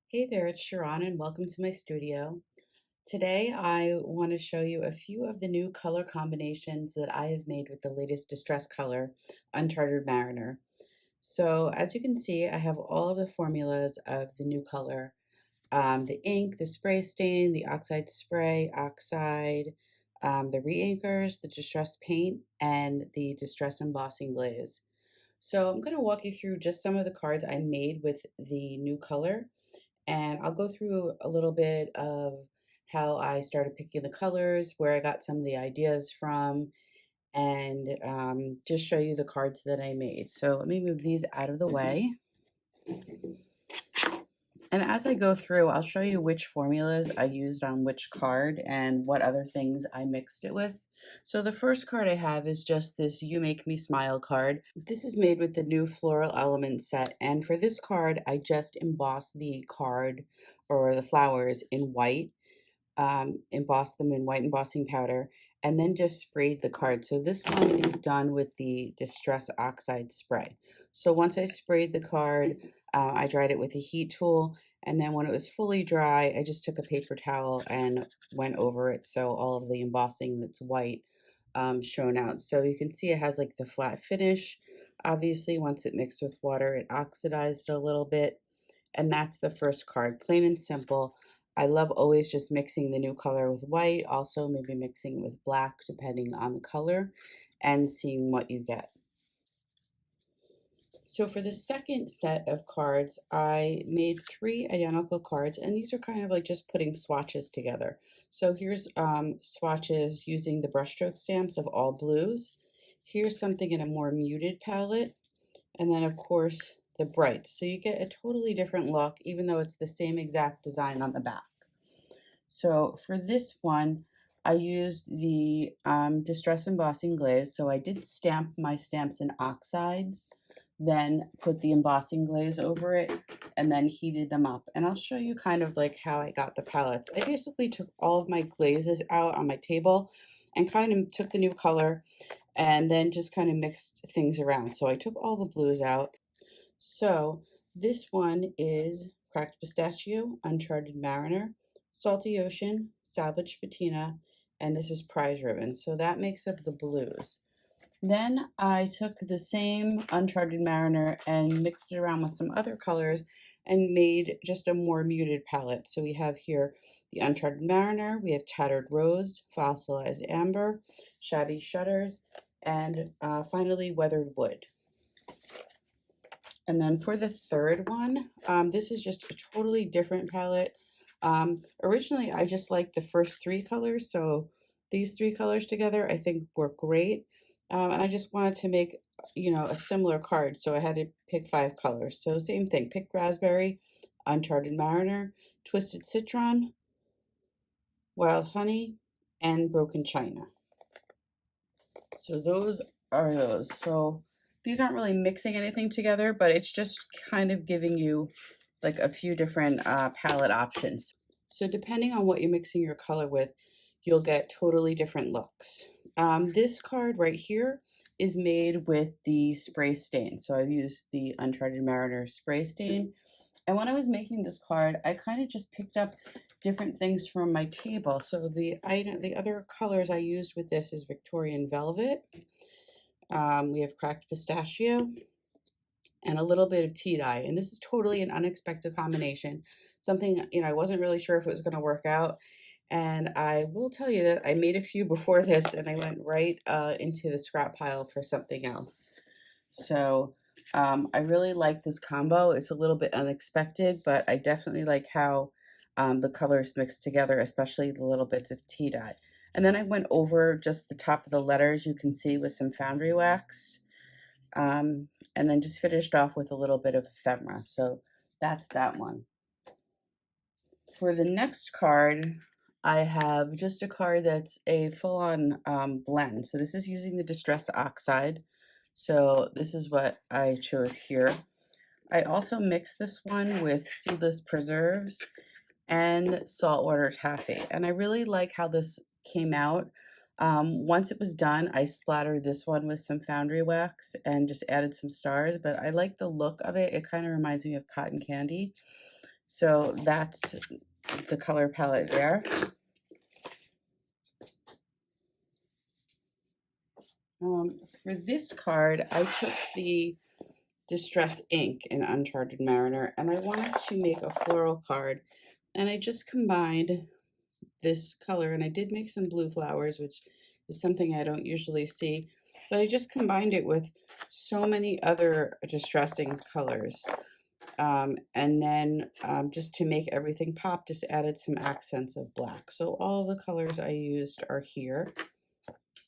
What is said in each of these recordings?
Hey there, it's Sharon, and welcome to my studio. Today, I want to show you a few of the new color combinations that I have made with the latest distress color, Uncharted Mariner. So, as you can see, I have all of the formulas of the new color, the ink, the spray stain, the oxide spray, oxide, the re-inkers, the distress paint, and the distress embossing glaze. So, I'm going to walk you through just some of the cards I made with the new color, and I'll go through a little bit of how I started picking the colors, where I got some of the ideas from, and just show you the cards that I made. So let me move these out of the way. And as I go through, I'll show you which formulas I used on which card and what other things I mixed it with. So the first card I have is just this You Make Me Smile card. This is made with the new Floral Element set, and for this card, I just embossed the card or the flowers in white, embossed them in white embossing powder, and then just sprayed the card. So this one is done with the Distress Oxide spray. So once I sprayed the card, I dried it with a heat tool, and then when it was fully dry, I just took a paper towel and went over it so all of the embossing that's white shown out. So you can see it has like the flat finish. Obviously, once it mixed with water, it oxidized a little bit. And that's the first card, plain and simple. I love always just mixing the new color with white, also maybe mixing with black depending on the color, and seeing what you get. So for the second set of cards, I made 3 identical cards, and these are kind of like just putting swatches together. So here's swatches using the brushstroke stamps of all blues. Here's something in a more muted palette, and then of course the brights. So you get a totally different look, even though it's the same exact design on the back. So for this one, I used the Distress Embossing Glaze. So I did stamp my stamps in oxides, then put the embossing glaze over it, and then heated them up. And I'll show you kind of like how I got the palettes. I basically took all of my glazes out on my table and kind of took the new color and then just kind of mixed things around. So I took all the blues out. So this one is Cracked Pistachio, Uncharted Mariner, Salty Ocean, Salvage Patina, and this is Prize Ribbon. So that makes up the blues. Then I took the same Uncharted Mariner and mixed it around with some other colors and made just a more muted palette. So we have here the Uncharted Mariner, we have Tattered Rose, Fossilized Amber, Shabby Shutters, and finally Weathered Wood. And then for the third one, this is just a totally different palette. Originally, I just liked the first 3 colors, so these 3 colors together I think work great. And I just wanted to make, a similar card, so I had to pick 5 colors. So same thing, picked Raspberry, Uncharted Mariner, Twisted Citron, Wild Honey, and Broken China. So those are those. So these aren't really mixing anything together, but it's just kind of giving you like a few different palette options. So depending on what you're mixing your color with, you'll get totally different looks. This card right here is made with the spray stain. So I've used the Uncharted Mariner spray stain. And when I was making this card, I kind of just picked up different things from my table. So the other colors I used with this is Victorian Velvet. We have Cracked Pistachio and a little bit of tea dye. And this is totally an unexpected combination. Something, I wasn't really sure if it was going to work out. And I will tell you that I made a few before this and I went right into the scrap pile for something else. So I really like this combo. It's a little bit unexpected, but I definitely like how the colors mix together, especially the little bits of tea dye. And then I went over just the top of the letters, you can see, with some foundry wax. And then just finished off with a little bit of ephemera. So that's that one. For the next card, I have just a card that's a full-on blend. So this is using the Distress Oxide. So this is what I chose here. I also mixed this one with seedless preserves and saltwater taffy. And I really like how this came out. Once it was done, I splattered this one with some foundry wax and just added some stars, but I like the look of it. It kind of reminds me of cotton candy. So that's the color palette there. For this card, I took the Distress ink in Uncharted Mariner, and I wanted to make a floral card, and I just combined this color, and I did make some blue flowers, which is something I don't usually see, but I just combined it with so many other distressing colors. And then just to make everything pop, just added some accents of black. So all the colors I used are here.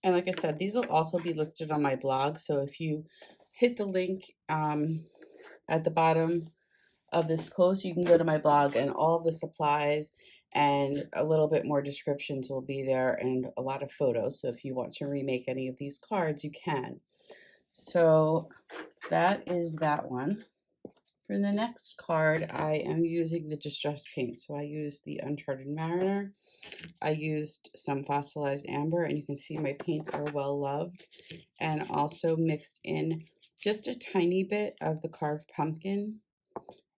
And like I said, these will also be listed on my blog. So if you hit the link at the bottom of this post, you can go to my blog, and all the supplies and a little bit more descriptions will be there, and a lot of photos. So if you want to remake any of these cards, you can. So that is that one. For the next card, I am using the Distress paint. So I used the Uncharted Mariner. I used some fossilized amber, and you can see my paints are well loved, and also mixed in just a tiny bit of the carved pumpkin.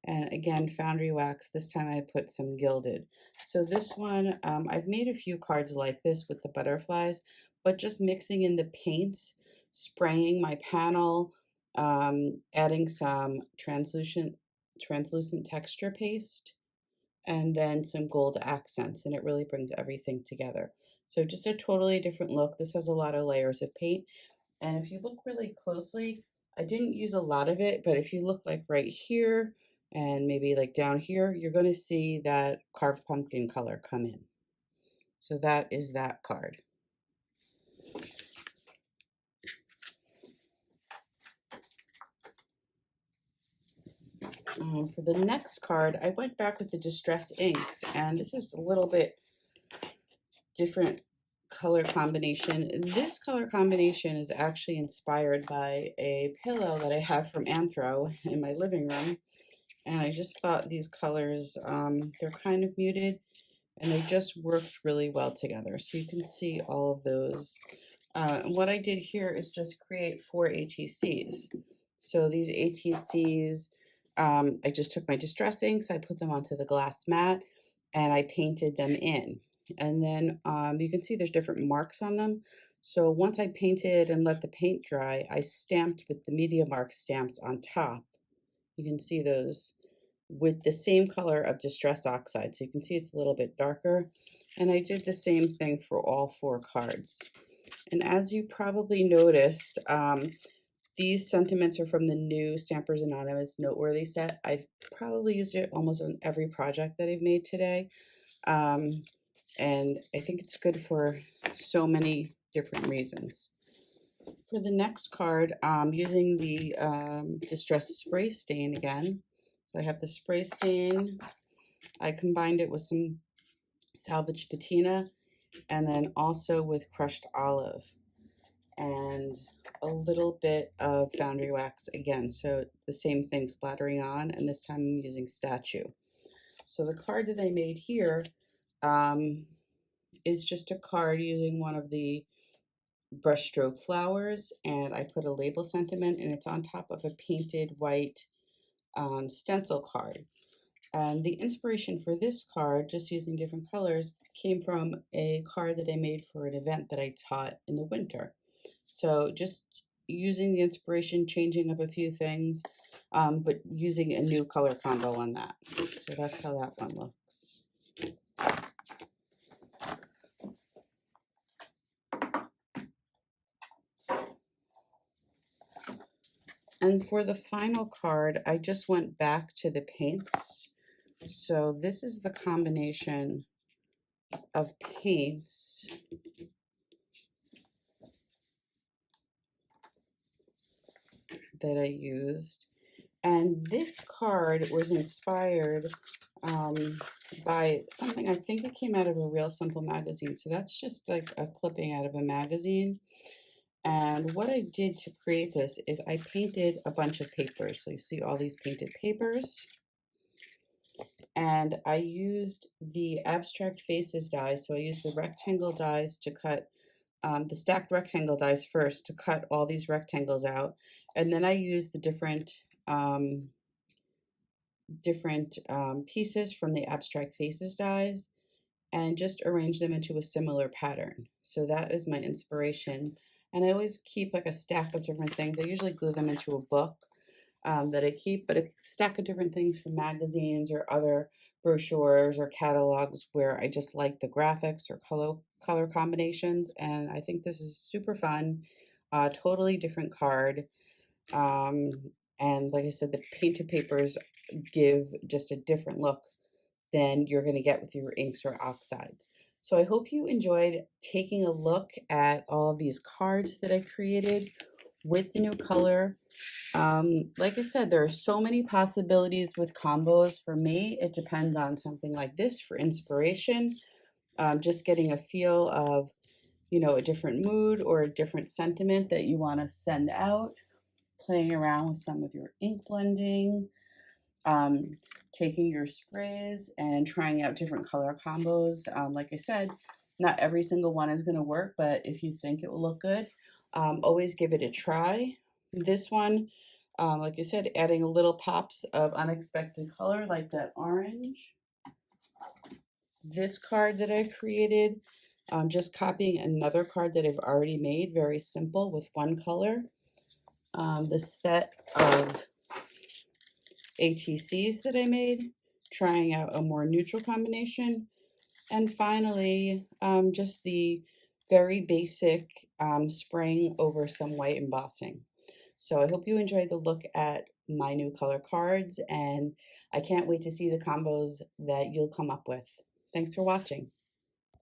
And again, foundry wax. This time I put some gilded. So this one, I've made a few cards like this with the butterflies, but just mixing in the paints, spraying my panel, adding some translucent texture paste, and then some gold accents, and it really brings everything together. So just a totally different look. This has a lot of layers of paint, and if you look really closely, I didn't use a lot of it, but if you look like right here and maybe like down here, you're going to see that carved pumpkin color come in. So that is that card. For the next card, I went back with the Distress inks, and this is a little bit different color combination. This color combination is actually inspired by a pillow that I have from Anthro in my living room, and I just thought these colors, they're kind of muted, and they just worked really well together. So you can see all of those. What I did here is just create 4 ATCs. So these ATCs, I just took my Distress inks, I put them onto the glass mat, and I painted them in. And then you can see there's different marks on them. So once I painted and let the paint dry, I stamped with the Media Mark stamps on top. You can see those with the same color of Distress Oxide. So you can see it's a little bit darker. And I did the same thing for all 4 cards. And as you probably noticed, these sentiments are from the new Stampers Anonymous Noteworthy set. I've probably used it almost on every project that I've made today. And I think it's good for so many different reasons. For the next card, I'm using the Distress Spray Stain again. So I have the spray stain. I combined it with some salvaged patina, and then also with crushed olive, and a little bit of foundry wax again. So the same thing splattering on, and this time I'm using Statue. So the card that I made here is just a card using one of the brushstroke flowers, and I put a label sentiment, and it's on top of a painted white stencil card. And the inspiration for this card, just using different colors, came from a card that I made for an event that I taught in the winter. So just using the inspiration, changing up a few things, but using a new color combo on that. So that's how that one looks. And for the final card, I just went back to the paints. So this is the combination of paints that I used. And this card was inspired by something, I think it came out of a Real Simple magazine. So that's just like a clipping out of a magazine. And what I did to create this is I painted a bunch of papers. So you see all these painted papers. And I used the Abstract Faces dies. So I used the rectangle dies to cut, the stacked rectangle dies first to cut all these rectangles out. And then I used the different different pieces from the Abstract Faces dies and just arrange them into a similar pattern. So that is my inspiration. And I always keep like a stack of different things. I usually glue them into a book that I keep, but a stack of different things from magazines or other brochures or catalogs where I just like the graphics or color combinations. And I think this is super fun, totally different card. Um, and like I said, the painted papers give just a different look than you're going to get with your inks or oxides. So I hope you enjoyed taking a look at all of these cards that I created with the new color. Like I said, there are so many possibilities with combos. For me, it depends on something like this for inspiration, just getting a feel of, you know, a different mood or a different sentiment that you want to send out, playing around with some of your ink blending, um, taking your sprays and trying out different color combos. Like I said, not every single one is going to work, but if you think it will look good, always give it a try. This one, like I said, adding a little pops of unexpected color like that orange. This card that I created, just copying another card that I've already made, very simple with one color. The set of ATCs that I made, trying out a more neutral combination. And finally, just the very basic spraying over some white embossing. So I hope you enjoyed the look at my new color cards, and I can't wait to see the combos that you'll come up with. Thanks for watching.